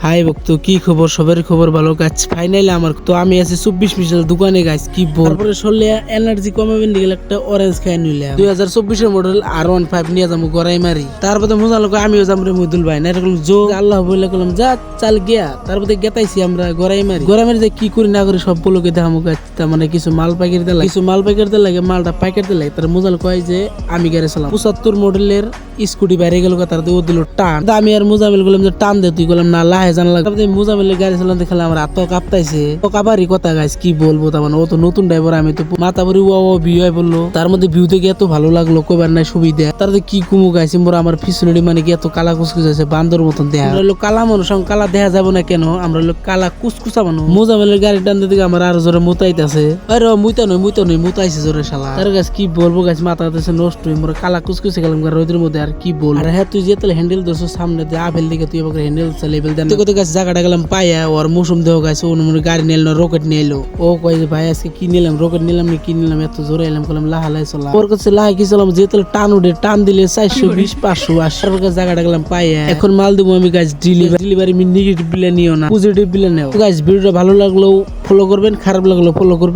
High ভক্ত, কি খবর? সবার খবর ভালো। গাছ ফাইনালি আমার তো আমি আছি 24 মিশাল দোকানে গাছ কি বল। তারপরে সরলে এনার্জি কমাবেন দিকে একটা অরেঞ্জ খাই নিলাম 2024 এর মডেল R15 নিয়ে যাবো গড়াই মারি। তারপরে মজা লোক আমিও যাম রে মইদুল ভাই না এরকম জো আল্লাহ বলে কলম যা চাল গিয়া। তারপরে গেতাইছি আমরা গড়াই মারি যে কি করি না করি সব বলকে দেখামু গাছ। তার মানে কিছু মাল পাইকারি দিতে লাগে, কিছু মাল পাইকারি দিতে লাগে, মালটা পাইকারি দিতে লাগে। তার মজা লোক কয় যে আমি গাড়ি চালাম 75 মডেলের স্কুটি বাইরে গেল তার দিয়ে দিল টান। আমি আর মুজামিল বললাম যে টান দে, তুই বললাম না লাহে জানা লাগে। তারপরে মুজামিলের গাড়ি চালাতে খেলে আমার হাত কাঁপতাইছে। ও কাবারই কথা গাইস কি বলবো। তার মানে ও তো নতুন ড্রাইভার, আমি তো মাথা ভরি ও ভিউ হয় বললো। তার মধ্যে ভিউ থেকে এত ভালো লাগলো কইবার নাই সুবিধা। তার কি কুমু গাইছে মোরা আমার পিছনে মানে কি এত কালা কুচকুচ আছে বান্দর মতন দেখা। আমরা লোক কালা মানুষ, কালা দেখা যাবো না কেন? আমরা লোক কালা কুচকুচা মানুষ। মুজামিলের গাড়ি টানতে দিকে আমার আরো জোরে মুতাইতেছে। আরে মুইতা নয় মুতাইছে জোরে শালা। তার গাছ কি বলবো গাছ মাথা দিতেছে নষ্ট হয়ে মোরা কালা কুচকুচে গেলাম রোদের মধ্যে। আর কি বল। আর হ্যাঁ তুই যে তাহলে হ্যান্ডেল ধরছো সামনে দিয়ে আপেল দিকে তুই এবার হ্যান্ডেল লেভেল দেন কত গাছ জায়গাটা গেলাম পাইয়া ওর মৌসুম দেহ গাছ ও গাড়ি নিল না রকেট নিয়ে এলো। ও কয় যে ভাই আজকে কি নিলাম, রকেট নিলাম না কি নিলাম, এত জোরে এলাম করলাম লাহালাই চলা। ওর কাছে লাহাই কি চলাম যে তাহলে টান উঠে টান দিলে 420 580 ওর কাছে জায়গাটা গেলাম পাইয়া। এখন মাল দিব আমি গাছ ডেলিভারি নেগেটিভ বিলে নিও না, পজিটিভ বিলে নেও গাছ। ভিডিওটা ভালো লাগলেও ফলো করবেন, খারাপ লাগলেও ফলো করবেন।